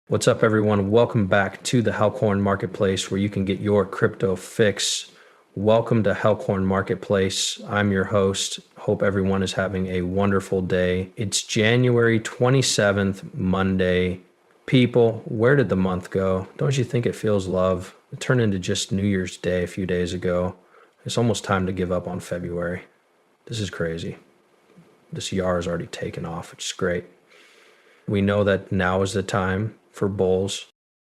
What's up, everyone? Welcome back to the Helkhorn Marketplace where you can get your crypto fix. Welcome to Helkhorn Marketplace. I'm your host. Hope everyone is having a wonderful day. It's January 27th, Monday. People, where did the month go? Don't you think it feels love? It turned into just New Year's Day a few days ago. It's almost time to give up on February. This is crazy. This YAR is already taken off, which is great. We know that now is the time for bulls.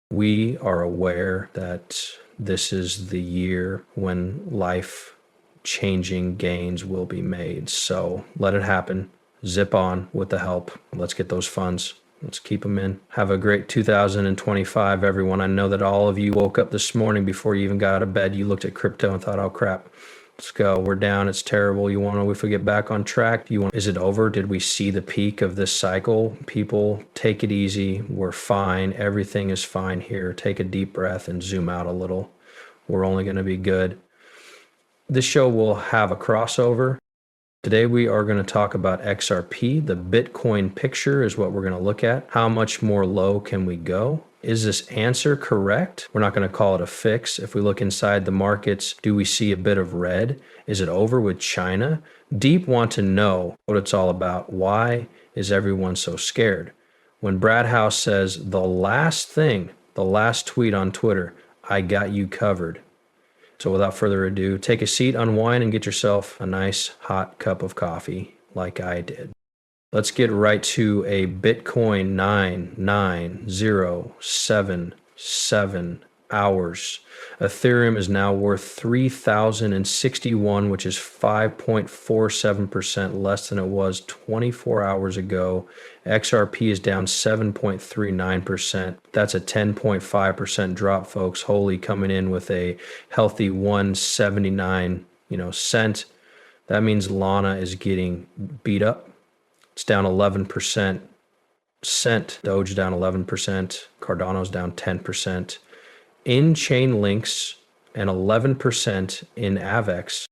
We are aware that this is the year when life-changing gains will be made. So let it happen. Zip on with the help. Let's get those funds. Let's keep them in. Have a great 2025, everyone. I know that all of you woke up this morning before you even got out of bed. You looked at crypto and thought, oh, crap. Let's go. We're down. It's terrible. You want to, if we get back on track, is it over? Did we see the peak of this cycle? People, take it easy. We're fine. Everything is fine here. Take a deep breath and zoom out a little. We're only going to be good. This show will have a crossover. Today we are going to talk about XRP. The Bitcoin picture is what we're going to look at. How much more low can we go? Is this answer correct? We're not going to call it a fix. If we look inside the markets, do we see a bit of red? Is it over with China? Deep want to know what it's all about. Why is everyone so scared? When Brad House says the last tweet on Twitter, I got you covered. So without further ado, take a seat, unwind, and get yourself a nice hot cup of coffee like I did. Let's get right to a Bitcoin 99077 hours. Ethereum is now worth 3,061, which is 5.47% less than it was 24 hours ago. XRP is down 7.39%. That's a 10.5% drop, folks. Holy, coming in with a healthy 179, cent. That means Lana is getting beat up. It's down 11%. Cent, Doge down 11%. Cardano's down 10%. In-chain links and 11% in AVEX.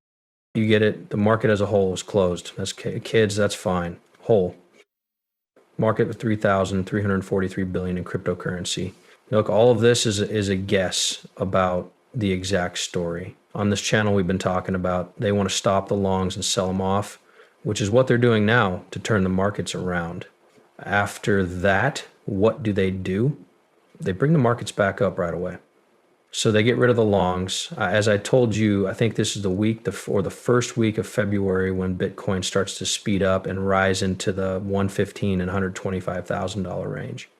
You get it. The market as a whole is closed. That's kids. That's fine. Whole market with 3,343 billion in cryptocurrency. Look, all of this is a guess about the exact story. On this channel, we've been talking about they want to stop the longs and sell them off, which is what they're doing now to turn the markets around. After that, what do? They bring the markets back up right away. So they get rid of the longs. As I told you, I think this is the first week of February when Bitcoin starts to speed up and rise into the $115,000 and $125,000 range.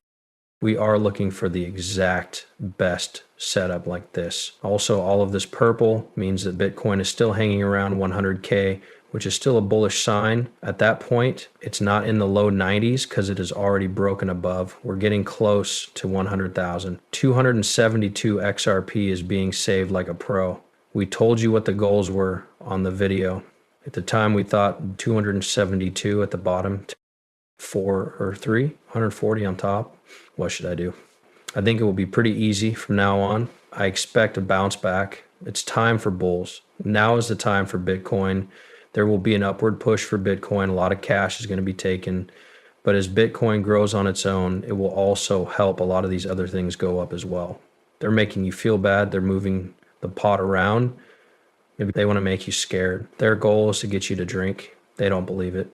We are looking for the exact best setup like this. Also, all of this purple means that Bitcoin is still hanging around 100K, which is still a bullish sign. At that point, it's not in the low 90s because it is already broken above. We're getting close to 100,000. 272 XRP is being saved like a pro. We told you what the goals were on the video. At the time, we thought 272 at the bottom, 140 on top. What should I do? I think it will be pretty easy from now on. I expect a bounce back. It's time for bulls. Now is the time for Bitcoin. There will be an upward push for Bitcoin. A lot of cash is going to be taken. But as Bitcoin grows on its own, it will also help a lot of these other things go up as well. They're making you feel bad. They're moving the pot around. Maybe they want to make you scared. Their goal is to get you to drink. They don't believe it.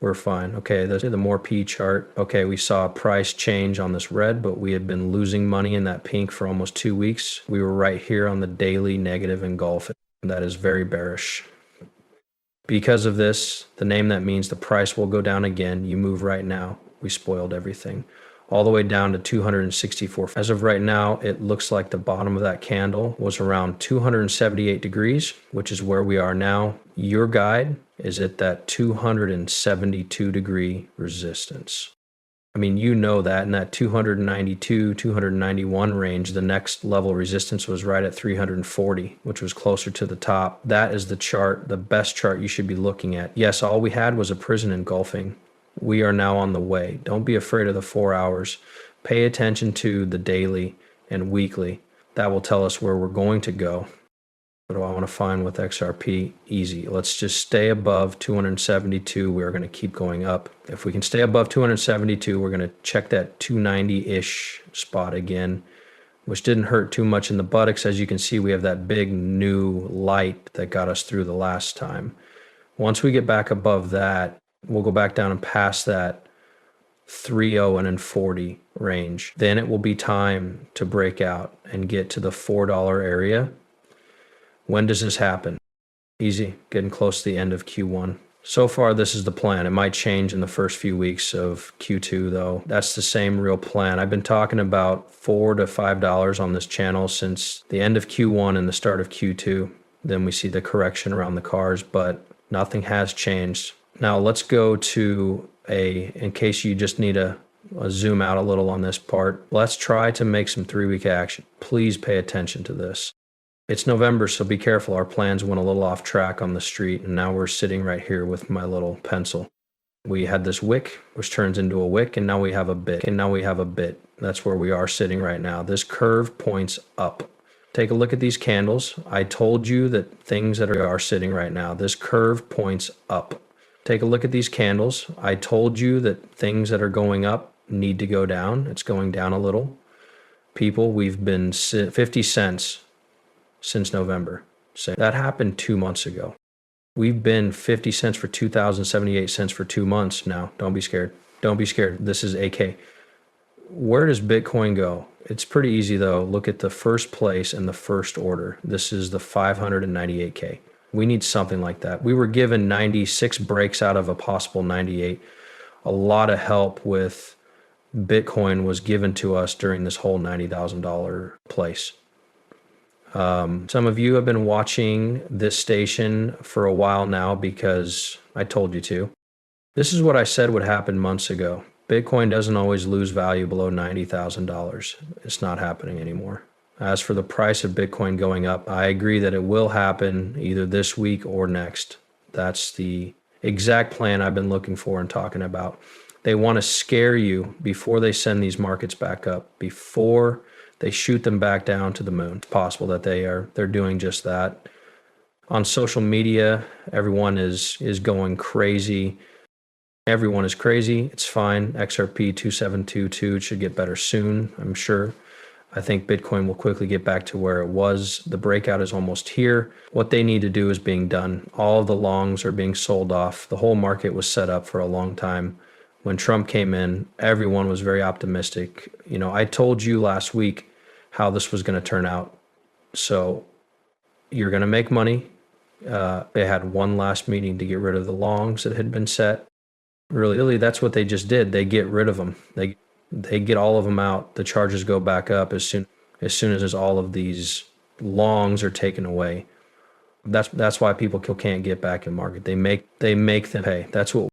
We're fine. Okay, the more P chart. Okay, we saw a price change on this red, but we had been losing money in that pink for almost 2 weeks. We were right here on the daily negative engulfing. That is very bearish. Because of this, the name that means the price will go down again. You move right now. We spoiled everything. All the way down to 264. As of right now, it looks like the bottom of that candle was around 278 degrees, which is where we are now. Your guide is at that 272 degree resistance. I mean, you know that in that 292, 291 range, the next level resistance was right at 340, which was closer to the top. That is the chart, the best chart you should be looking at. Yes, all we had was a prison engulfing. We are now on the way. Don't be afraid of the 4 hours. Pay attention to the daily and weekly. That will tell us where we're going to go. What do I want to find with XRP? Easy. Let's just stay above 272. We're going to keep going up. If we can stay above 272, we're going to check that 290-ish spot again, which didn't hurt too much in the buttocks. As you can see, we have that big new light that got us through the last time. Once we get back above that, we'll go back down and past that 30 and 40 range. Then it will be time to break out and get to the $4 area. When does this happen? Easy, getting close to the end of Q1. So far, this is the plan. It might change in the first few weeks of Q2, though. That's the same real plan. I've been talking about $4 to $5 on this channel since the end of Q1 and the start of Q2. Then we see the correction around the cars, but nothing has changed. Now let's go to in case you just need a zoom out a little on this part, let's try to make some 3-week action. Please pay attention to this. It's November, so be careful. Our plans went a little off track on the street, and now we're sitting right here with my little pencil. We had this wick, which turns into a wick, and now we have a bit. That's where we are sitting right now. This curve points up. Take a look at these candles. I told you that things that are sitting right now, this curve points up. Take a look at these candles. I told you that things that are going up need to go down. It's going down a little. People, we've been 50 cents since November. So that happened 2 months ago. We've been 50 cents for 2,078 cents for 2 months now. Don't be scared. Don't be scared. This is AK. Where does Bitcoin go? It's pretty easy though. Look at the first place and the first order. This is the 598K. We need something like that. We were given 96 breaks out of a possible 98. A lot of help with Bitcoin was given to us during this whole $90,000 place. Some of you have been watching this station for a while now because I told you to. This is what I said would happen months ago. Bitcoin doesn't always lose value below $90,000. It's not happening anymore. As for the price of Bitcoin going up, I agree that it will happen either this week or next. That's the exact plan I've been looking for and talking about. They want to scare you before they send these markets back up, before they shoot them back down to the moon. It's possible that they're doing just that. On social media, everyone is going crazy. Everyone is crazy. It's fine. XRP 2722 should get better soon, I'm sure. I think Bitcoin will quickly get back to where it was. The breakout is almost here. What they need to do is being done. All of the longs are being sold off. The whole market was set up for a long time. When Trump came in, everyone was very optimistic. You know, I told you last week how this was going to turn out. So you're going to make money. They had one last meeting to get rid of the longs that had been set. Really, that's what they just did. They get rid of them. They get all of them out. The charges go back up as soon as all of these longs are taken away. That's why people can't get back in market. They make them pay. That's what